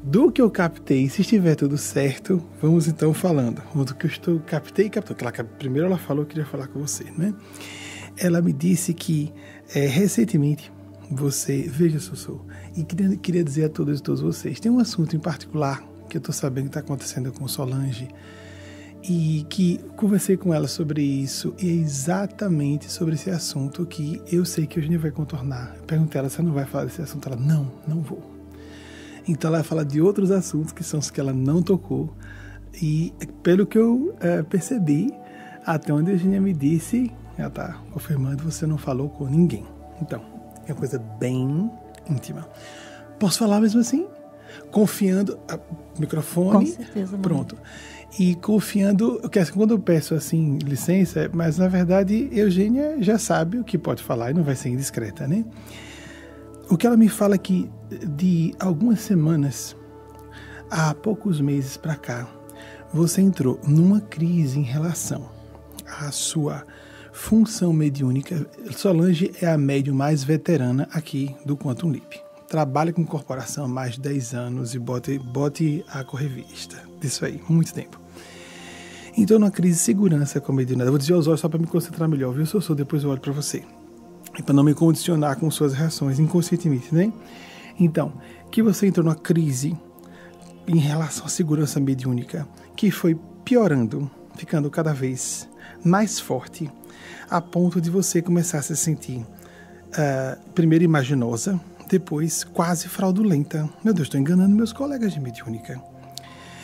do que eu captei, se estiver tudo certo, vamos então falando. Do que eu captei. Primeiro ela falou que queria falar com você, né? Ela me disse que recentemente veja, Sussu, e queria dizer a todos e todos vocês, tem um assunto em particular que eu estou sabendo que está acontecendo com Solange, e que conversei com ela sobre isso, e é exatamente sobre esse assunto que eu sei que a Eugênia vai contornar. Eu perguntei a ela se ela não vai falar desse assunto. Ela, não vou. Então ela vai falar de outros assuntos que são os que ela não tocou, e pelo que eu percebi, até onde a Eugênia me disse, ela está confirmando, você não falou com ninguém. Então, é uma coisa bem íntima. Posso falar mesmo assim? Confiando, microfone, com certeza, pronto. E confiando, quando eu peço assim, licença, mas na verdade Eugênia já sabe o que pode falar e não vai ser indiscreta, né? O que ela me fala é que de algumas semanas, há poucos meses para cá, você entrou numa crise em relação à sua função mediúnica. Solange é a médium mais veterana aqui do Quantum Leap. Trabalha com corporação há mais de 10 anos e bote a correr vista disso aí, muito tempo. Então, numa crise de segurança com a mediunidade, eu vou dizer aos olhos só para me concentrar melhor, viu, Sossô? Depois eu olho para você. E para não me condicionar com suas reações inconscientemente, né? Então, que você entrou numa crise em relação à segurança mediúnica, que foi piorando, ficando cada vez mais forte, a ponto de você começar a se sentir, primeiro imaginosa, depois quase fraudulenta. Meu Deus, estou enganando meus colegas de mediúnica.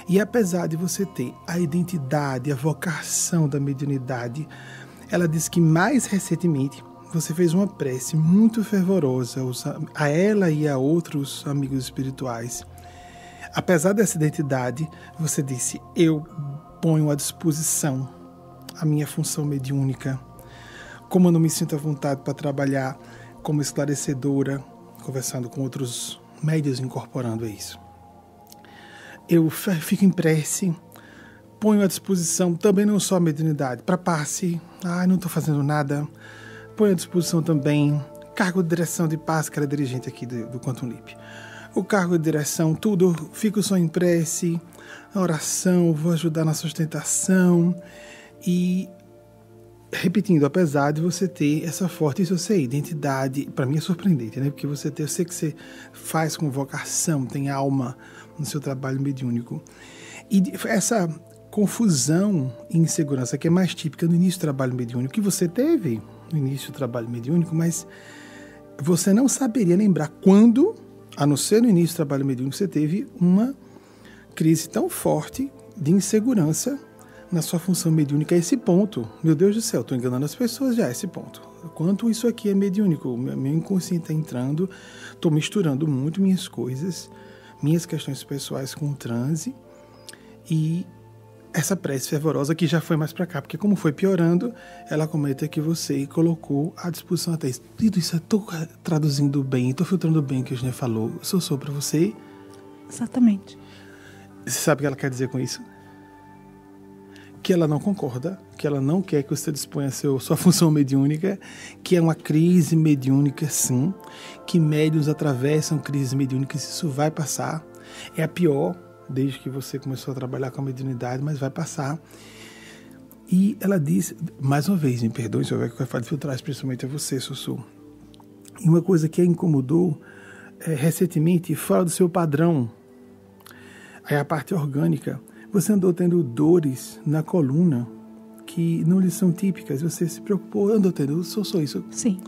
E apesar de você ter a identidade, a vocação da mediunidade, ela diz que mais recentemente você fez uma prece muito fervorosa a ela e a outros amigos espirituais. Apesar dessa identidade, você disse, eu ponho à disposição a minha função mediúnica. Como eu não me sinto à vontade para trabalhar como esclarecedora, conversando com outros médiuns, incorporando isso. Eu fico em prece, ponho à disposição também não só a mediunidade, para passe, não estou fazendo nada, ponho à disposição também cargo de direção de passe, que era dirigente aqui do Quantum Leap. O cargo de direção, tudo, fico só em prece, na oração, vou ajudar na sustentação e... Repetindo, apesar de você ter essa forte, isso eu sei, identidade, para mim é surpreendente, né? Porque eu sei que você faz com vocação, tem alma no seu trabalho mediúnico. E essa confusão e insegurança que é mais típica no início do trabalho mediúnico, que você teve no início do trabalho mediúnico, mas você não saberia lembrar quando, a não ser no início do trabalho mediúnico, você teve uma crise tão forte de insegurança na sua função mediúnica a esse ponto. Meu Deus do céu, estou enganando as pessoas já a esse ponto. Quanto isso aqui é mediúnico, meu inconsciente está entrando, estou misturando muito minhas coisas, minhas questões pessoais com o transe e essa prece fervorosa que já foi mais para cá, porque como foi piorando, ela comenta que você colocou à disposição até isso. Tudo isso, estou traduzindo bem, estou filtrando bem o que a gente falou. Sou para você? Exatamente. Você sabe o que ela quer dizer com isso? Que ela não concorda, que ela não quer que você disponha a sua função mediúnica, que é uma crise mediúnica, sim, que médiuns atravessam crises mediúnicas, isso vai passar, é a pior desde que você começou a trabalhar com a mediunidade, mas vai passar. E ela diz, mais uma vez, me perdoe se eu vai falar de filtrar, principalmente a você, Sussu, e uma coisa que a incomodou recentemente, fora do seu padrão, é a parte orgânica. Você andou tendo dores na coluna que não lhe são típicas. Você se preocupou, andou tendo, sou isso. Sim.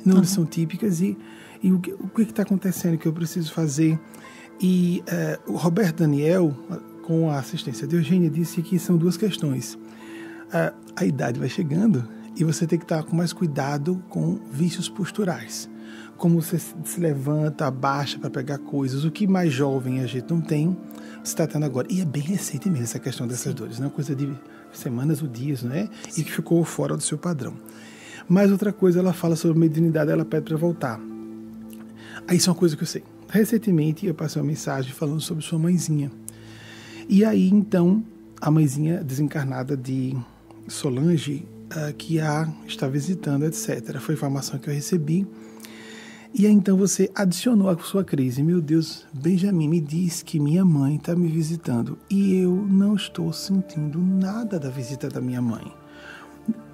Não lhe são típicas. E o que está acontecendo que eu preciso fazer? E o Roberto Daniel, com a assistência de Eugênia, disse que são duas questões. A idade vai chegando e você tem que estar com mais cuidado com vícios posturais. Como você se levanta, abaixa para pegar coisas. O que mais jovem a gente não tem, você está tendo agora. E é bem recente mesmo essa questão dessas dores, não é coisa de semanas ou dias, não é? E que ficou fora do seu padrão. Mas outra coisa, ela fala sobre mediunidade, ela pede para voltar. Aí isso é uma coisa que eu sei. Recentemente eu passei uma mensagem falando sobre sua mãezinha. E aí então, a mãezinha desencarnada de Solange, que a está visitando, etc. Foi a informação que eu recebi. E aí então você adicionou a sua crise. Meu Deus, Benjamin me diz que minha mãe está me visitando e eu não estou sentindo nada da visita da minha mãe.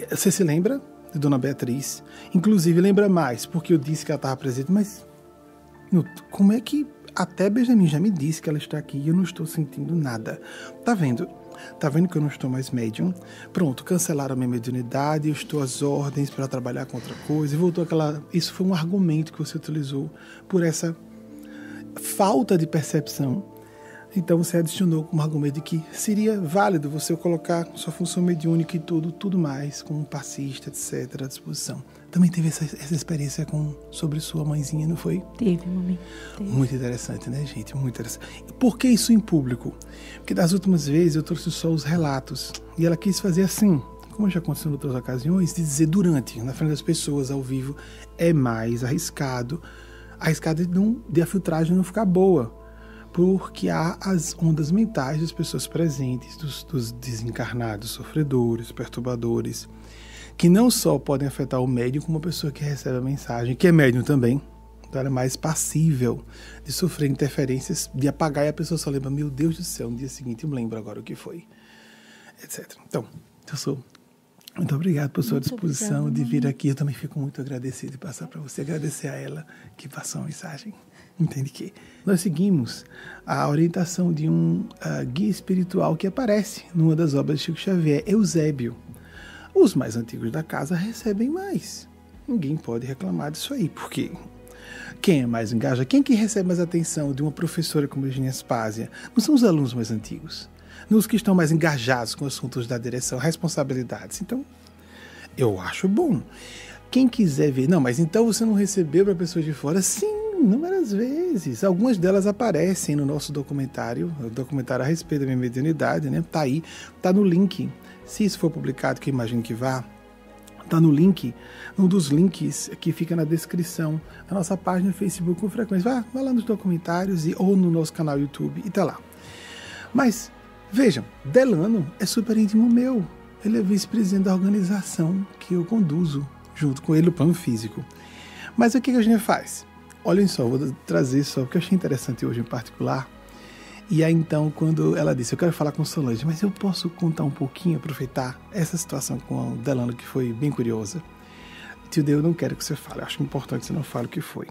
Você se lembra de Dona Beatriz? Inclusive lembra mais, porque eu disse que ela estava presente, mas como é que até Benjamin já me disse que ela está aqui e eu não estou sentindo nada? Tá vendo? Tá vendo que eu não estou mais médium? Pronto, cancelaram a minha mediunidade, eu estou às ordens para trabalhar com outra coisa. E voltou aquela... Isso foi um argumento que você utilizou por essa falta de percepção. Então você adicionou como argumento de que seria válido você colocar sua função mediúnica e tudo mais, como passista, etc., à disposição. Também teve essa experiência sobre sua mãezinha, não foi? Teve, mamãe. Teve. Muito interessante, né, gente? Muito interessante. Por que isso em público? Porque das últimas vezes eu trouxe só os relatos. E ela quis fazer assim, como já aconteceu em outras ocasiões, de dizer durante, na frente das pessoas, ao vivo, é mais arriscado. Arriscado de a filtragem não ficar boa. Porque há as ondas mentais das pessoas presentes, dos desencarnados, sofredores, perturbadores, que não só podem afetar o médium, como a pessoa que recebe a mensagem, que é médium também. Então ela é mais passível de sofrer interferências, de apagar e a pessoa só lembra, meu Deus do céu, no dia seguinte eu me lembro agora o que foi, etc. Então, muito obrigado por sua disposição de vir aqui. Eu também fico muito agradecido de passar para você, agradecer a ela que passou a mensagem. Entende que nós seguimos a orientação de um guia espiritual que aparece numa das obras de Chico Xavier, Eusébio. Os mais antigos da casa recebem mais. Ninguém pode reclamar disso aí, porque quem é mais engajado, quem que recebe mais atenção de uma professora como Eugênia Aspásia? Não são os alunos mais antigos, não os que estão mais engajados com assuntos da direção, responsabilidades. Então, eu acho bom. Quem quiser ver, não, mas então você não recebeu para pessoas de fora? Sim, inúmeras vezes. Algumas delas aparecem no nosso documentário, o documentário a respeito da minha mediunidade, né? Tá aí, tá no link. Se isso for publicado, que eu imagino que vá, tá no link, um dos links que fica na descrição da nossa página no Facebook com frequência. Vá lá nos documentários ou no nosso canal YouTube e tá lá. Mas, vejam, Delano é super íntimo meu. Ele é vice-presidente da organização que eu conduzo, junto com ele, o plano físico. Mas o que a gente faz? Olhem só, vou trazer só, porque eu achei interessante hoje em particular. E aí então, quando ela disse, eu quero falar com Solange, mas eu posso contar um pouquinho, aproveitar essa situação com o Delano, que foi bem curiosa. Tio Deus, eu não quero que você fale, eu acho importante que você não fale o que foi.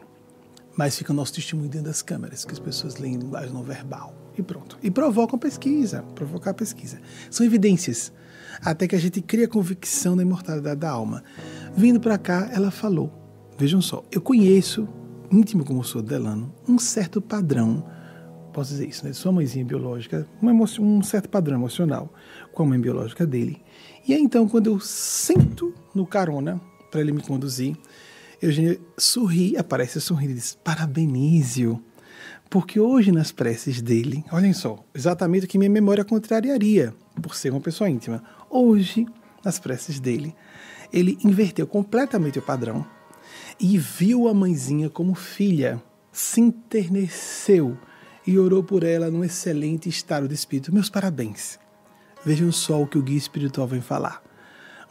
Mas fica o nosso testemunho dentro das câmeras, que as pessoas leem linguagem não verbal. E pronto. E provocam pesquisa, provocar a pesquisa. São evidências, até que a gente cria a convicção da imortalidade da alma. Vindo para cá, ela falou, vejam só, eu conheço, íntimo como sou Delano, um certo padrão, posso dizer isso, né? Sua mãezinha biológica, um certo padrão emocional com a mãe biológica dele. E aí então, quando eu sento no carona para ele me conduzir, Eugênia sorri, aparece sorrindo e diz, parabenize-o, porque hoje nas preces dele, olhem só, exatamente o que minha memória contrariaria, por ser uma pessoa íntima, hoje nas preces dele, ele inverteu completamente o padrão e viu a mãezinha como filha, se enterneceu e orou por ela num excelente estado de espírito. Meus parabéns. Vejam só o que o guia espiritual vem falar.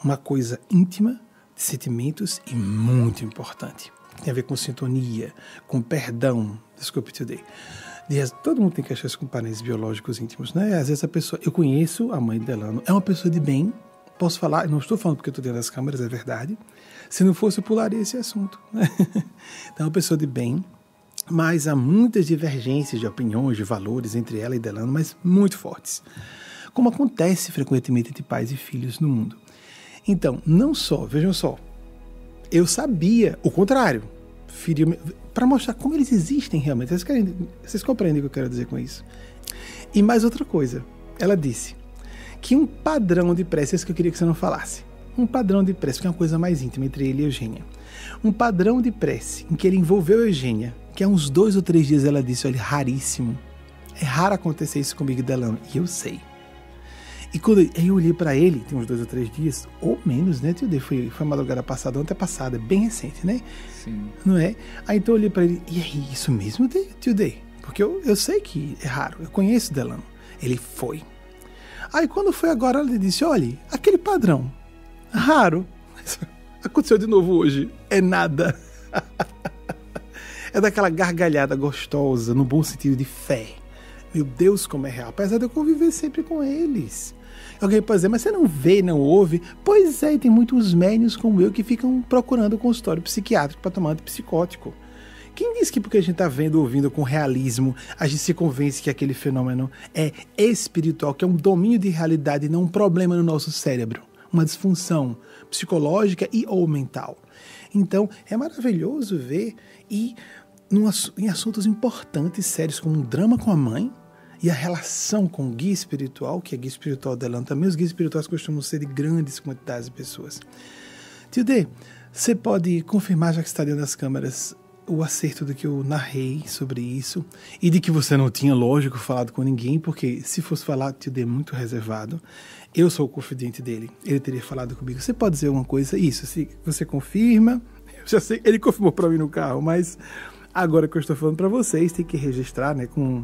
Uma coisa íntima, de sentimentos e muito importante. Tem a ver com sintonia, com perdão. Desculpe, tio Dei. Todo mundo tem questões com parentes biológicos íntimos, né? Às vezes a pessoa... Eu conheço a mãe de Delano. É uma pessoa de bem. Posso falar? Não estou falando porque eu estou dentro das câmeras, é verdade. Se não fosse, eu pularia esse assunto. Então, é uma pessoa de bem. Mas há muitas divergências de opiniões, de valores entre ela e Delano, mas muito fortes. Como acontece frequentemente entre pais e filhos no mundo. Então, não só, vejam só, eu sabia o contrário, para mostrar como eles existem realmente. Vocês compreendem o que eu quero dizer com isso? E mais outra coisa, ela disse que um padrão de prece, isso que eu queria que você não falasse, um padrão de prece, que é uma coisa mais íntima entre ele e Eugênia, um padrão de prece em que ele envolveu Eugênia, que há uns 2 ou 3 dias ela disse, olha, raríssimo, é raro acontecer isso comigo e Delano, e eu sei. E quando eu olhei para ele, tem uns 2 ou 3 dias, ou menos, né, tio Dei? Foi madrugada passada, ontem passada, bem recente, né? Sim. Não é? Aí então eu olhei para ele, e aí, isso mesmo, tio Dei? Porque eu sei que é raro, eu conheço Delano. Ele foi. Aí quando foi agora, ele disse, olha, aquele padrão, raro, aconteceu de novo hoje, é nada. É daquela gargalhada gostosa, no bom sentido de fé. Meu Deus, como é real. Apesar de eu conviver sempre com eles. Alguém pode dizer, mas você não vê, não ouve? Pois é, e tem muitos médiuns como eu que ficam procurando o consultório psiquiátrico para tomar antipsicótico. Quem diz que porque a gente está vendo, ouvindo com realismo, a gente se convence que aquele fenômeno é espiritual, que é um domínio de realidade e não um problema no nosso cérebro, uma disfunção psicológica e ou mental. Então, é maravilhoso ver em assuntos importantes, sérios, como um drama com a mãe e a relação com o guia espiritual, que é guia espiritual dela também. Os guias espirituais costumam ser de grandes quantidades de pessoas. Tio D, você pode confirmar, já que está dentro das câmeras, o acerto do que eu narrei sobre isso e de que você não tinha, lógico, falado com ninguém, porque se fosse falar, Tio D é muito reservado. Eu sou o confidente dele, ele teria falado comigo. Você pode dizer uma coisa? Isso, se você confirma, eu já sei, ele confirmou para mim no carro, mas agora que eu estou falando para vocês, tem que registrar, né, com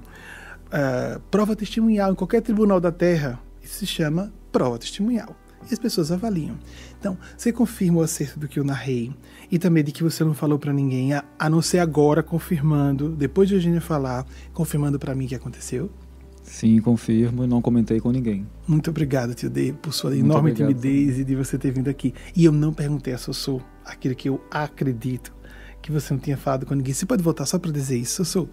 prova testemunhal em qualquer tribunal da Terra. Isso se chama prova testemunhal. E as pessoas avaliam. Então, você confirma o acerto do que eu narrei e também de que você não falou para ninguém, a não ser agora confirmando, depois de Eugênia falar, confirmando para mim o que aconteceu? Sim, confirmo e não comentei com ninguém. Muito obrigado, Tio D, por sua enorme timidez e de você ter vindo aqui. E eu não perguntei a Sossô aquilo que eu acredito que você não tinha falado com ninguém. Você pode voltar só para dizer isso, Sossô?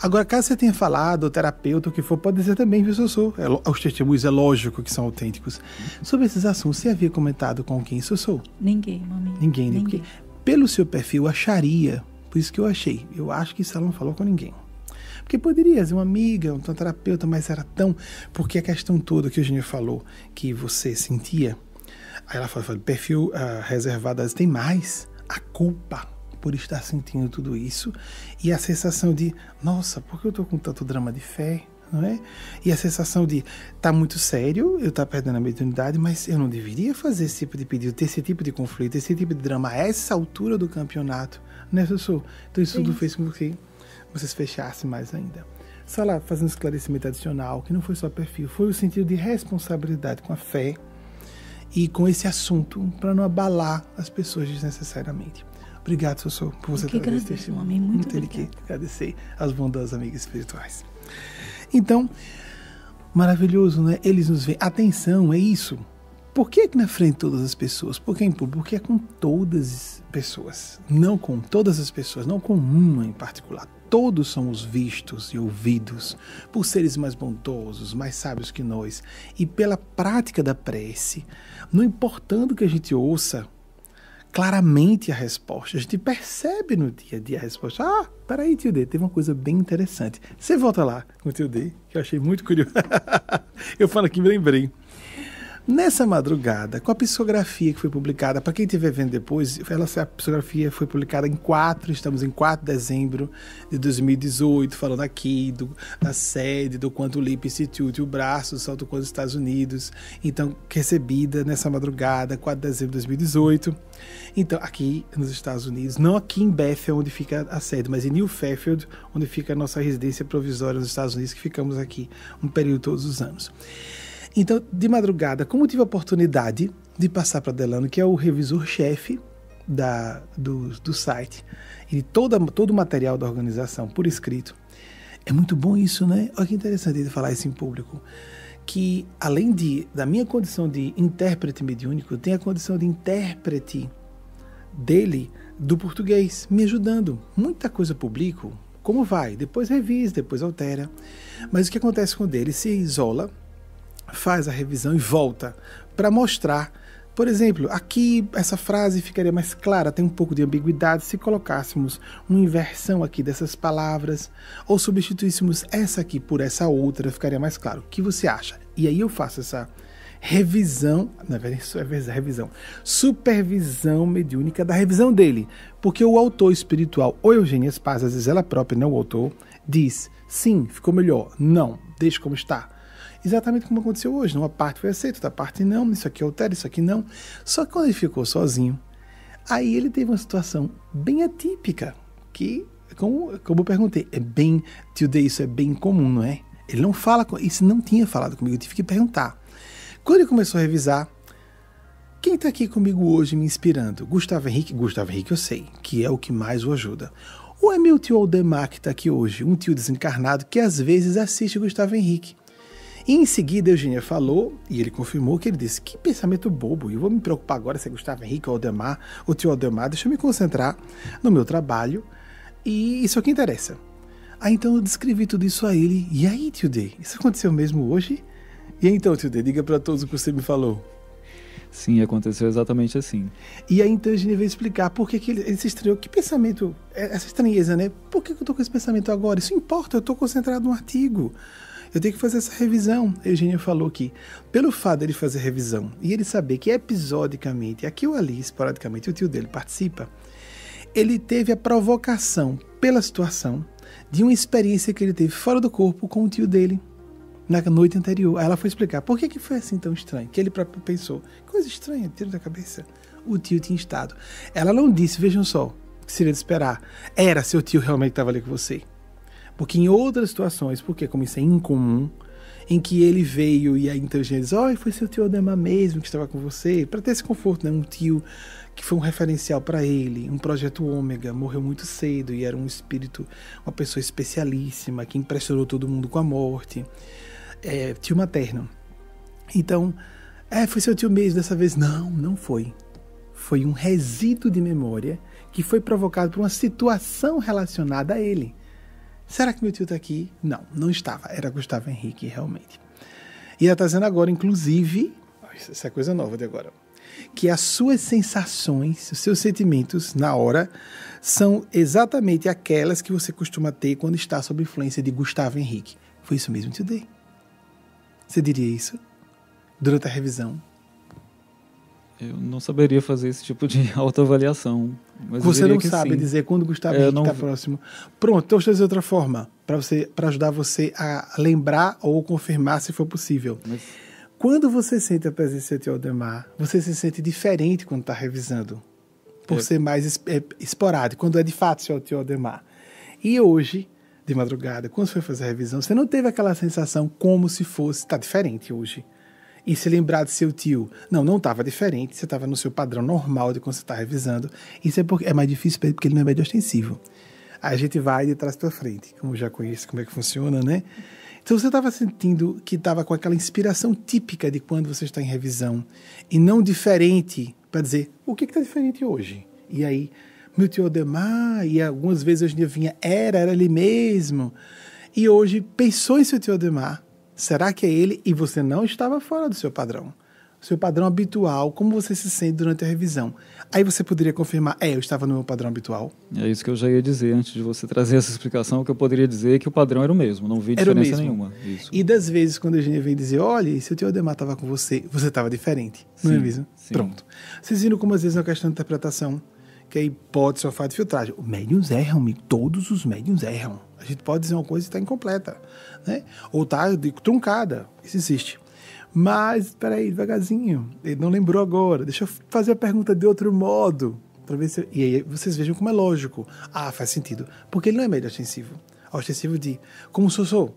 Agora, caso você tenha falado, o terapeuta, o que for, pode dizer também, viu, Sossô? Os testemunhos é lógico que são autênticos. Sobre esses assuntos, você havia comentado com quem, Sossô? Ninguém, mami. Ninguém, né? Porque pelo seu perfil, eu acharia, por isso que eu achei, eu acho que isso ela não falou com ninguém. Porque poderia ser uma amiga, um terapeuta, mas era tão... Porque a questão toda que a Eugênia falou, que você sentia, aí ela falou, perfil reservado, tem mais a culpa por estar sentindo tudo isso e a sensação de, nossa, por que eu estou com tanto drama de fé, não é? E a sensação de, tá muito sério, eu estou perdendo a mediunidade, mas eu não deveria fazer esse tipo de pedido, ter esse tipo de conflito, esse tipo de drama a essa altura do campeonato, né, Sossô? Então isso tudo fez com que vocês fechassem mais ainda. Só lá, fazendo um esclarecimento adicional, que não foi só perfil, foi o sentido de responsabilidade com a fé e com esse assunto, para não abalar as pessoas desnecessariamente. Obrigado, Sossô, por você trazer esse testemunho. Muito tem que agradecer aos bondosos amigos espirituais. Então, maravilhoso, né? Eles nos veem. Atenção, é isso. Por que na frente de todas as pessoas? Por que em público? Porque é com todas as pessoas. Não com todas as pessoas, não com uma em particular. Todos somos vistos e ouvidos por seres mais bondosos, mais sábios que nós. E pela prática da prece, não importando que a gente ouça claramente a resposta, a gente percebe no dia a dia a resposta. Ah, peraí, Tio D, teve uma coisa bem interessante. Você volta lá com o Tio D, que eu achei muito curioso. Eu falo aqui, me lembrei. Nessa madrugada, com a psicografia que foi publicada, para quem estiver vendo depois, a psicografia foi publicada estamos em 4 de dezembro de 2018, falando aqui da sede do Quantum Leap Institute, o braço do Salto Quantum dos Estados Unidos, então recebida nessa madrugada, 4 de dezembro de 2018, então aqui nos Estados Unidos, não aqui em Bethel, onde fica a sede, mas em New Fairfield, onde fica a nossa residência provisória nos Estados Unidos, que ficamos aqui um período todos os anos. Então, de madrugada, como tive a oportunidade de passar para Delano, que é o revisor-chefe do site, e todo o material da organização por escrito, é muito bom isso, né? Olha que interessante de falar isso em público, que além da minha condição de intérprete mediúnico, tem a condição de intérprete dele do português, me ajudando. Muita coisa publico, como vai? Depois revisa, depois altera. Mas o que acontece com ele? Ele se isola, faz a revisão e volta para mostrar, por exemplo, aqui essa frase ficaria mais clara, tem um pouco de ambiguidade se colocássemos uma inversão aqui dessas palavras ou substituíssemos essa aqui por essa outra, ficaria mais claro. O que você acha? E aí eu faço essa revisão, na verdade isso é revisão, supervisão mediúnica da revisão dele, porque o autor espiritual, ou Eugênia Spaz, às vezes ela própria, não o autor, diz, sim, ficou melhor, não, deixa como está. Exatamente como aconteceu hoje. Uma parte foi aceita, outra parte não. Isso aqui altera, isso aqui não. Só que quando ele ficou sozinho, aí ele teve uma situação bem atípica, que, como eu perguntei, Tio D, isso é bem comum, não é? Ele não fala, isso não tinha falado comigo, eu tive que perguntar. Quando ele começou a revisar, quem está aqui comigo hoje me inspirando? Gustavo Henrique eu sei, que é o que mais o ajuda. Ou é meu tio Aldemar que está aqui hoje, um tio desencarnado que às vezes assiste Gustavo Henrique? E em seguida, Eugênia falou, e ele confirmou, que ele disse, que pensamento bobo, eu vou me preocupar agora se é Gustavo Henrique ou Aldemar, ou tio Aldemar, deixa eu me concentrar no meu trabalho, e isso é o que interessa. Aí então eu descrevi tudo isso a ele, e aí, tio D, isso aconteceu mesmo hoje? E aí, então, tio D, diga para todos o que você me falou. Sim, aconteceu exatamente assim. E aí então a gente veio explicar por que ele se estranhou, que pensamento, essa estranheza, né? Por que eu tô com esse pensamento agora? Isso importa, eu tô concentrado no artigo. Eu tenho que fazer essa revisão. A Eugênia falou que, pelo fato dele fazer revisão e ele saber que episodicamente, aqui ou ali, esporadicamente, o tio dele participa, ele teve a provocação pela situação de uma experiência que ele teve fora do corpo com o tio dele na noite anterior. Aí ela foi explicar por que foi assim tão estranho, que ele próprio pensou, coisa estranha, tiro da cabeça. O tio tinha estado. Ela não disse, vejam só, que seria de esperar, era seu tio realmente estava ali com você. Porque em outras situações, porque como isso é incomum, em que ele veio e a inteligência diz, oh, foi seu tio Aldemar mesmo que estava com você, para ter esse conforto, né? Um tio que foi um referencial para ele, um projeto ômega, morreu muito cedo e era um espírito, uma pessoa especialíssima, que impressionou todo mundo com a morte, tio materno. Então, foi seu tio mesmo dessa vez? Não, não foi. Foi um resíduo de memória que foi provocado por uma situação relacionada a ele. Será que meu tio está aqui? Não, não estava. Era Gustavo Henrique, realmente. E ela está dizendo agora, inclusive, essa é coisa nova de agora, que as suas sensações, os seus sentimentos na hora, são exatamente aquelas que você costuma ter quando está sob influência de Gustavo Henrique. Foi isso mesmo, tio D? Você diria isso? Durante a revisão? Eu não saberia fazer esse tipo de autoavaliação. Mas você não sabe sim. dizer quando o Gustavo Henrique está próximo. Pronto, então deixa eu dizer outra forma, para ajudar você a lembrar ou confirmar se for possível. Quando você sente a presença de Aldemar, você se sente diferente quando está revisando, por ser mais esporádico, quando é de fato seu tio Aldemar. E hoje, de madrugada, quando você foi fazer a revisão, você não teve aquela sensação como se fosse, está diferente hoje. E se lembrar de seu tio, não estava diferente, você estava no seu padrão normal de quando você está revisando. Isso é porque é mais difícil para ele, porque ele não é médio ostensivo. Aí a gente vai de trás para frente, como já conhece como é que funciona, né? Então você estava sentindo que estava com aquela inspiração típica de quando você está em revisão, e não diferente para dizer, o que está diferente hoje? E aí, meu tio Aldemar, e algumas vezes hoje em dia vinha, era ele mesmo. E hoje pensou em seu tio Aldemar, será que é ele? E você não estava fora do seu padrão. O seu padrão habitual, como você se sente durante a revisão. Aí você poderia confirmar, eu estava no meu padrão habitual. É isso que eu já ia dizer antes de você trazer essa explicação. O que eu poderia dizer é que o padrão era o mesmo, não vi diferença nenhuma. Isso. E das vezes quando a gente vem dizer, olha, se o tio Aldemar estava com você, você estava diferente. Não é mesmo? Sim. Pronto. Vocês viram como às vezes é uma questão de interpretação, que é hipótese ou fato de filtragem. Os médiuns erram, todos os médiuns erram. A gente pode dizer uma coisa e está incompleta, né? Ou está truncada, isso existe. Mas, espera aí, devagarzinho, ele não lembrou agora, deixa eu fazer a pergunta de outro modo, para ver se... E aí vocês vejam como é lógico. Faz sentido, porque ele não é médio ostensivo. Ostensivo de, como sou?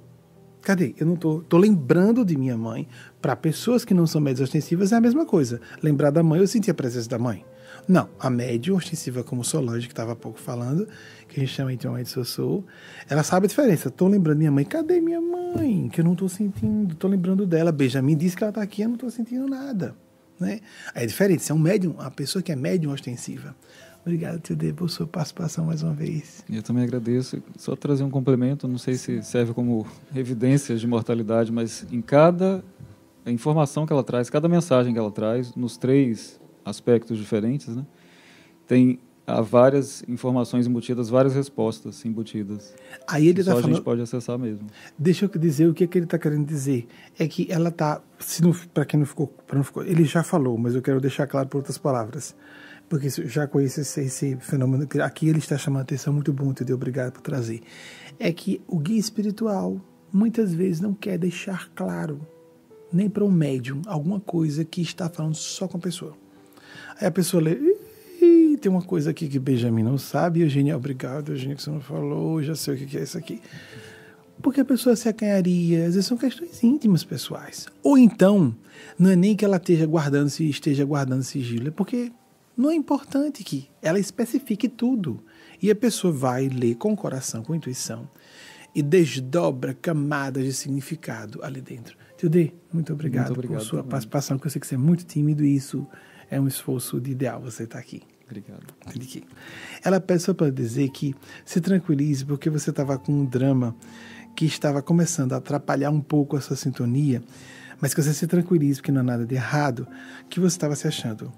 Cadê? Eu não tô lembrando de minha mãe. Para pessoas que não são médias ostensivas é a mesma coisa. Lembrar da mãe, eu senti a presença da mãe. Não, a médium ostensiva, como Solange, que estava há pouco falando, que a gente chama intimamente de sou, ela sabe a diferença. Estou lembrando minha mãe. Cadê minha mãe? Que eu não estou sentindo. Estou lembrando dela. Benjamin disse que ela está aqui, eu não estou sentindo nada. Né? Aí é diferente. Se é um médium, a pessoa que é médium ostensiva. Obrigado, tio D, por sua participação mais uma vez. Eu também agradeço. Só trazer um complemento, não sei se serve como evidências de mortalidade, mas em cada informação que ela traz, cada mensagem que ela traz, nos 3 aspectos diferentes, né, há várias informações embutidas, várias respostas embutidas. Aí ele só tá a falando... gente pode acessar mesmo. Deixa eu dizer o que ele está querendo dizer. É que ela está... Para quem não ficou... Ele já falou, mas eu quero deixar claro por outras palavras. Porque já conheço esse fenômeno. Aqui ele está chamando a atenção, muito bom, te deu obrigado por trazer. É que o guia espiritual muitas vezes não quer deixar claro, nem para um médium, alguma coisa que está falando só com a pessoa. Aí a pessoa lê, tem uma coisa aqui que Benjamin não sabe, Eugênia, obrigado, Eugênia, que você não falou, já sei o que é isso aqui. Porque a pessoa se acanharia, às vezes são questões íntimas pessoais. Ou então, não é nem que ela esteja guardando sigilo, é porque não é importante que ela especifique tudo. E a pessoa vai ler com o coração, com a intuição, e desdobra camadas de significado ali dentro. Tildê, muito obrigado por sua participação, que eu sei que você é muito tímido e isso é um esforço de ideal, você está aqui. Obrigado. Ela pede só para dizer que se tranquilize, porque você estava com um drama que estava começando a atrapalhar um pouco a sua sintonia, mas que você se tranquilize, porque não há nada de errado, que você estava se achando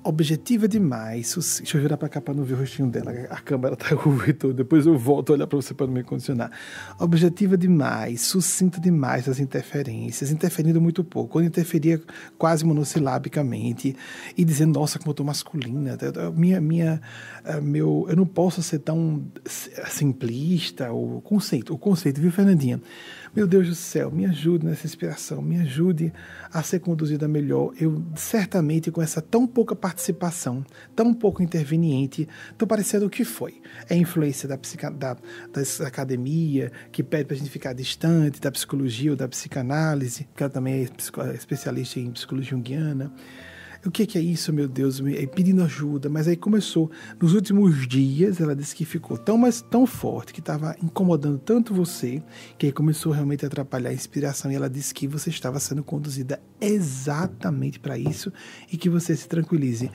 objetiva demais. Deixa eu virar para cá para não ver o rostinho dela. A câmera está ruim, depois eu volto a olhar para você para não me condicionar. Objetiva demais, sucinta demais das interferências, interferindo muito pouco. Quando interferia quase monossilabicamente e dizendo, nossa, como eu estou masculina. Eu não posso ser tão simplista. O conceito, viu, Fernandinha? Meu Deus do céu, me ajude nessa inspiração, me ajude a ser conduzida melhor. Eu, certamente, com essa tão pouca participação, tão pouco interveniente, estou parecendo o que foi. É a influência da academia, que pede para a gente ficar distante, da psicologia ou da psicanálise, porque ela também é especialista em psicologia junguiana. O que é isso, meu Deus? Pedindo ajuda, mas aí começou. Nos últimos dias, ela disse que ficou tão forte, que estava incomodando tanto você, que aí começou realmente a atrapalhar a inspiração. E ela disse que você estava sendo conduzida exatamente para isso e que você se tranquilize.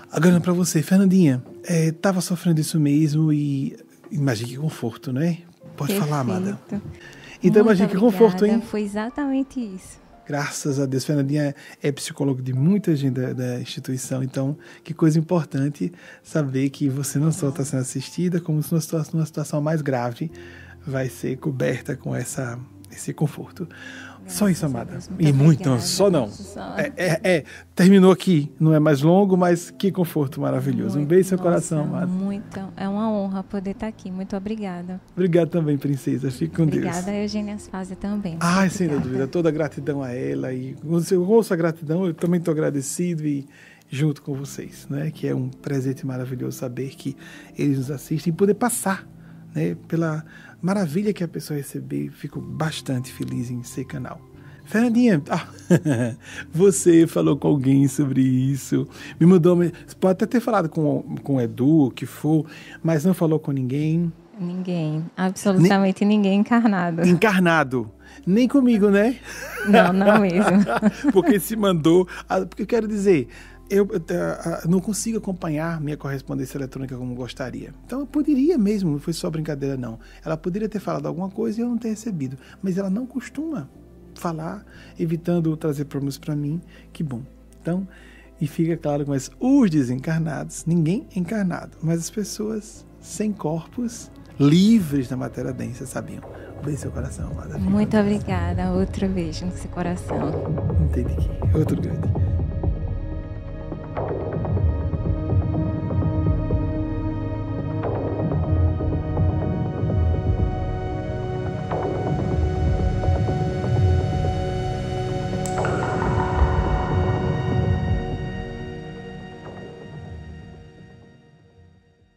Agora para você, Fernandinha, estava sofrendo isso mesmo e imagine que conforto, né? Pode Perfeito. Falar, amada. Então imagine que conforto, hein? Foi exatamente isso. Graças a Deus, Fernandinha é psicólogo de muita gente da instituição, então que coisa importante saber que você não só está sendo assistida, como numa situação mais grave vai ser coberta com esse conforto. Graças só isso, amada. Deus, E muito, não, só não. Terminou aqui, não é mais longo, mas que conforto maravilhoso. Um beijo no seu coração, amada. É uma honra poder estar aqui. Muito obrigada. Obrigado também, princesa. Fique com Deus. Obrigada a Eugênia Asfásia também. Sem dúvida. Toda a gratidão a ela. E quando eu ouço a gratidão, eu também estou agradecido e junto com vocês, né? Que é um presente maravilhoso saber que eles nos assistem e poder passar, né, pela maravilha que a pessoa receber. Fico bastante feliz em ser canal. Fernandinha, você falou com alguém sobre isso, me mandou, pode até ter falado com o Edu, o que for, mas não falou com ninguém? Ninguém, absolutamente ninguém encarnado. Encarnado, nem comigo, né? Não mesmo. Porque se mandou, porque eu quero dizer, eu não consigo acompanhar minha correspondência eletrônica como gostaria. Então eu poderia mesmo, não foi só brincadeira não. Ela poderia ter falado alguma coisa e eu não ter recebido, mas ela não costuma falar, evitando trazer problemas para mim. Que bom. Então, e fica claro, mas os desencarnados, ninguém encarnado, mas as pessoas sem corpos, livres da matéria densa, sabiam. Um beijo no seu coração, amada. Muito obrigada. Outro beijo no seu coração. Entendi aqui. Outro grande.